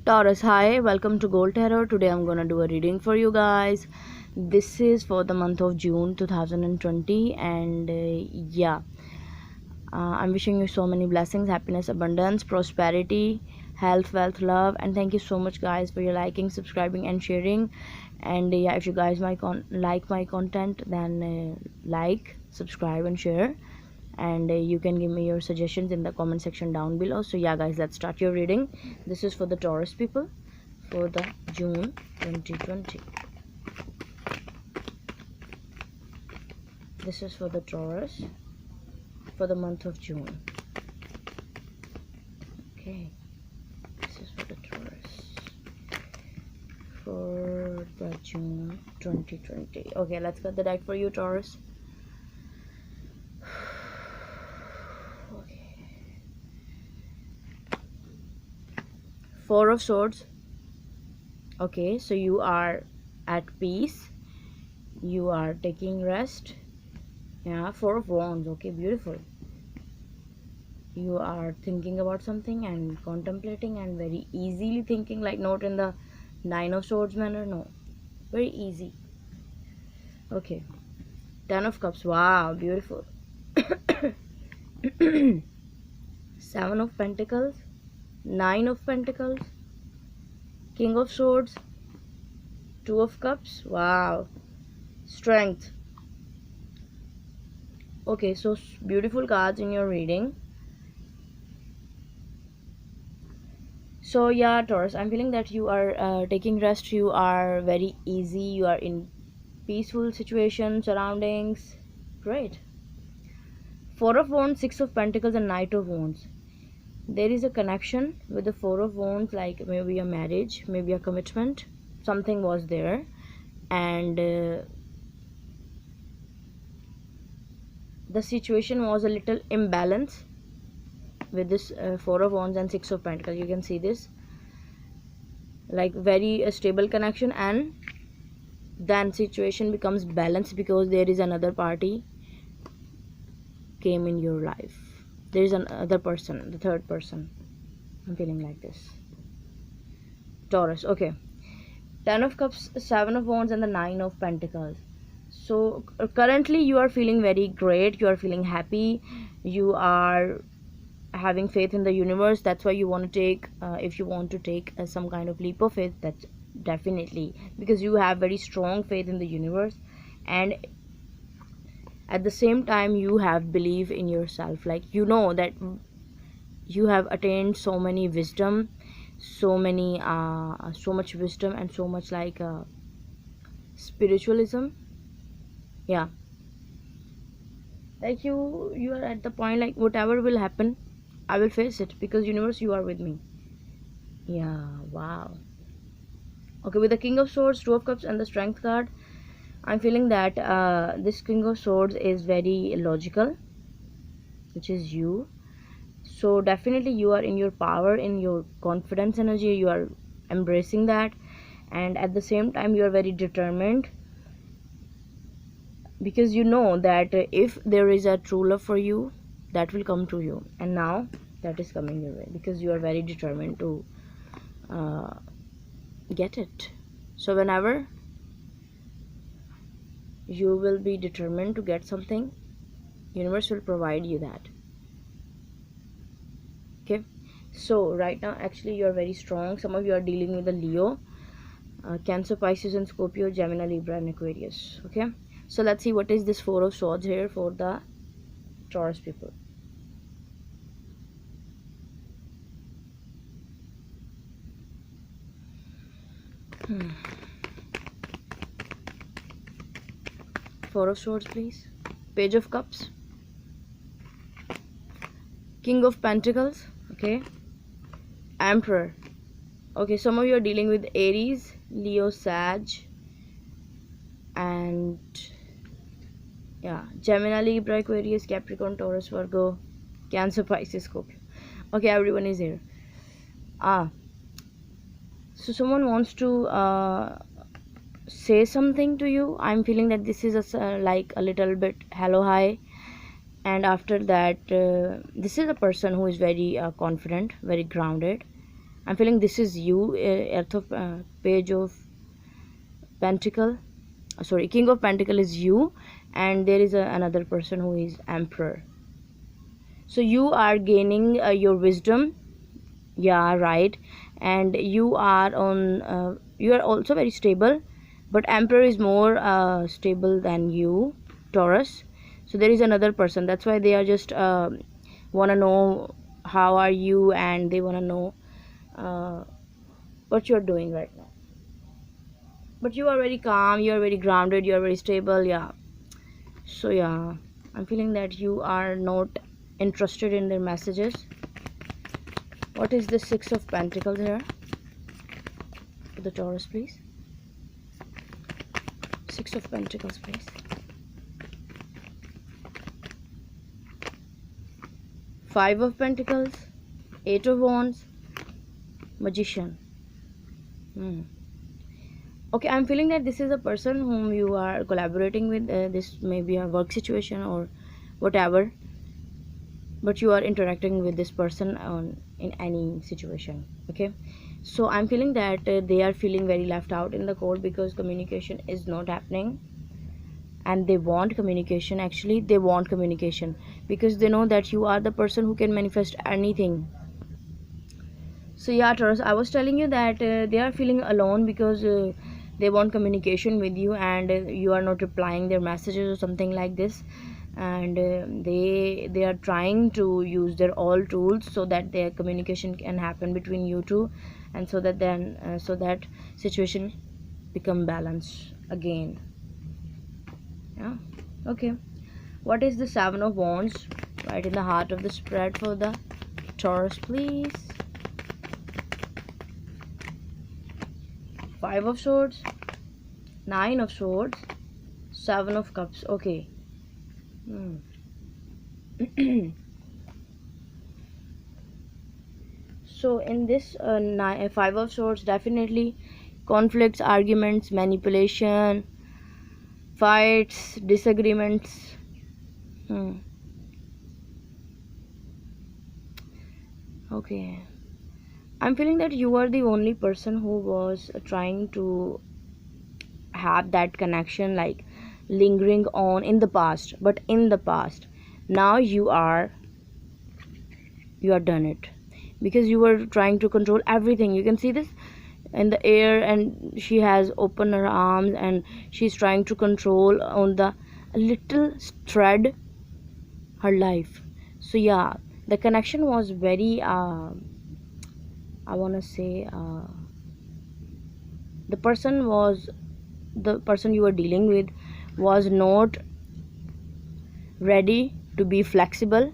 Taurus, hi, welcome to Gold Tarot. Today I'm gonna do a reading for you guys. This is for the month of June 2020, and I'm wishing you so many blessings, happiness, abundance, prosperity, health, wealth, love, and thank you so much, guys, for your liking, subscribing, and sharing. And if you guys like my content, then like, subscribe, and share. And you can give me your suggestions in the comment section down below. So yeah, guys, let's start your reading. This is for the Taurus people for the June 2020. This is for the Taurus for the month of June. Okay, this is for the Taurus for the June 2020. Okay, let's cut the deck for you, Taurus. Four of Swords. Okay, so you are at peace, you are taking rest. Yeah, Four of Wands. Okay, beautiful. You are thinking about something and contemplating and very easily thinking, like not in the Nine of Swords manner, no, very easy. Okay, Ten of Cups. Wow, beautiful. Seven of Pentacles, Nine of Pentacles, King of Swords, Two of Cups. Wow, Strength. Okay, so beautiful cards in your reading. So yeah, Taurus, I'm feeling that you are taking rest, you are very easy, you are in peaceful situation, surroundings. Great. Four of Wands, Six of Pentacles, and Knight of Wands. There is a connection with the Four of Wands, like maybe a marriage, maybe a commitment. Something was there, and the situation was a little imbalance with this Four of Wands and Six of Pentacles. You can see this, like very stable connection, and then situation becomes balanced because there is another party came in your life. There is another person, the third person. I'm feeling like this, Taurus. Okay, Ten of Cups, Seven of Wands, and the Nine of Pentacles. So currently you are feeling very great, you are feeling happy, you are having faith in the universe. That's why you want to take if you want to take some kind of leap of faith, that's definitely because you have very strong faith in the universe, and at the same time you have belief in yourself, like you know that you have attained so many wisdom, so much wisdom, and so much like spiritualism. Yeah, like you are at the point like whatever will happen, I will face it because universe, you are with me. Yeah, wow. Okay, with the King of Swords, Two of Cups, and the Strength card, I'm feeling that this King of Swords is very logical, which is you. So definitely you are in your power, in your confidence energy, you are embracing that, and at the same time you are very determined because you know that if there is a true love for you, that will come to you, and now that is coming your way because you are very determined to get it. So whenever you will be determined to get something, universe will provide you that. Okay, so right now actually you are very strong. Some of you are dealing with a Leo, Cancer, Pisces, and Scorpio, Gemini, Libra, and Aquarius. Okay, so let's see what is this Four of Swords here for the Taurus people. Four of Swords, please. Page of Cups, King of Pentacles. Okay, Emperor. Okay, some of you are dealing with Aries, Leo, Sag, and yeah, Gemini, Libra, Aquarius, Capricorn, Taurus, Virgo, Cancer, Pisces, Scorpio. Okay, everyone is here. So someone wants to say something to you. I'm feeling that this is like a little bit hello, hi, and after that this is a person who is very confident, very grounded, I'm feeling this is you, Earth of Page of Pentacle, sorry, King of Pentacle is you, and there is another person who is Emperor. So you are gaining your wisdom, yeah, right, and you are on you are also very stable, but Emperor is more stable than you, Taurus. So there is another person, that's why they are just want to know how are you, and they want to know uh, what you're doing right now. But you are very calm, you are very grounded, you are very stable, yeah. So yeah, I'm feeling that you are not interested in their messages. What is the Six of Pentacles here for the Taurus, please? Six of Pentacles, please. Five of Pentacles, Eight of Wands, Magician. Okay, I'm feeling that this is a person whom you are collaborating with. This may be a work situation or whatever, but you are interacting with this person in any situation. Okay, so I'm feeling that they are feeling very left out in the cold because communication is not happening, and they want communication. Actually, they want communication because they know that you are the person who can manifest anything. So yeah, Taurus, I was telling you that they are feeling alone because they want communication with you, and you are not replying their messages or something like this, and they are trying to use their all tools so that their communication can happen between you two, and so that then so that situation become balanced again. Yeah. Okay, what is the Seven of Wands right in the heart of the spread for the Taurus, please? Five of Swords, Nine of Swords, Seven of Cups. Okay. So in this Five of Swords, definitely conflicts, arguments, manipulation, fights, disagreements. Okay, I'm feeling that you are the only person who was trying to have that connection, like lingering on in the past, but in the past now you are done it, because you were trying to control everything. You can see this in the air, and she has opened her arms and she's trying to control on the little thread her life. So yeah, the connection was very I want to say the person you were dealing with was not ready to be flexible,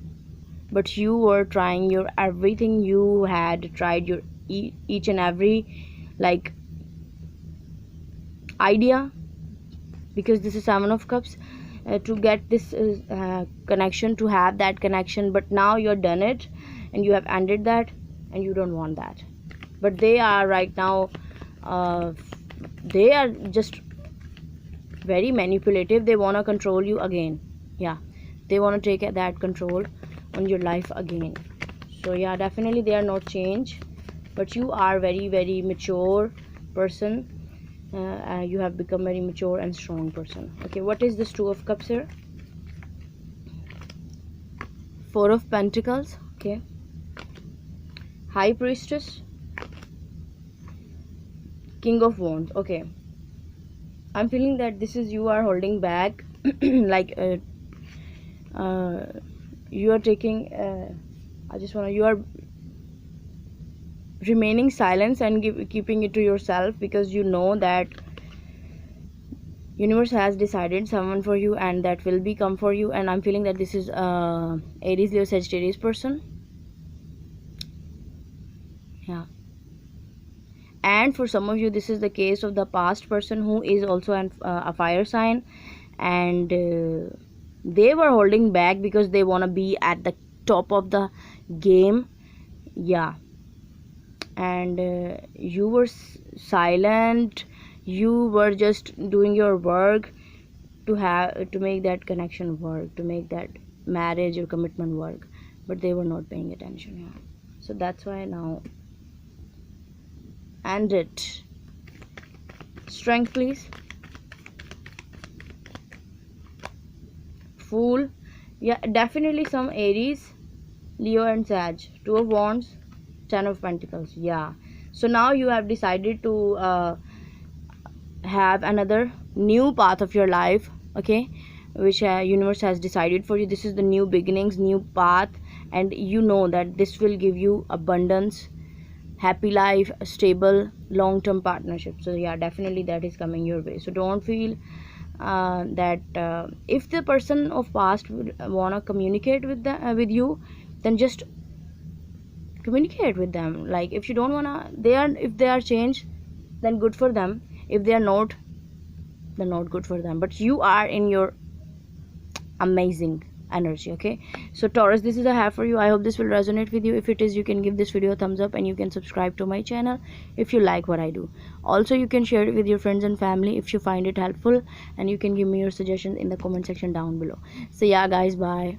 but you were trying your everything. You had tried your each and every like idea, because this is Seven of Cups, to get this connection, to have that connection, but now you're done it and you have ended that, and you don't want that. But they are right now they are just very manipulative. They want to control you again. Yeah, they want to take that control on your life again. So yeah, definitely they are not change, but you are very very mature person. You have become very mature and strong person. Okay, what is this Two of Cups here? Four of Pentacles. Okay, High Priestess, King of Wands. Okay, I'm feeling that this is you are holding back like you are taking I just want to, you are remaining silence and keeping it to yourself, because you know that universe has decided someone for you and that will be come for you. And I'm feeling that this is Aries, Leo, Sagittarius person. Yeah, and for some of you this is the case of the past person who is also a fire sign, and they were holding back because they want to be at the top of the game. Yeah, and you were silent, you were just doing your work to make that connection work, to make that marriage or commitment work, but they were not paying attention. Yeah, so that's why now end it. Strength, please. Fool. Yeah, definitely some Aries, Leo and Sag. Two of Wands, Ten of Pentacles. Yeah. So now you have decided to have another new path of your life, okay, which universe has decided for you. This is the new beginnings, new path, and you know that this will give you abundance, happy life, a stable long-term partnership. So yeah, definitely that is coming your way. So don't feel that if the person of past would wanna communicate with with you, then just communicate with them. Like if you don't wanna, if they are changed, then good for them. If they are not, then not good for them. But you are in your amazing energy, okay? So Taurus, this is I have for you. I hope this will resonate with you. If it is, you can give this video a thumbs up, and you can subscribe to my channel if you like what I do. Also, you can share it with your friends and family if you find it helpful, and you can give me your suggestions in the comment section down below. So yeah guys, bye.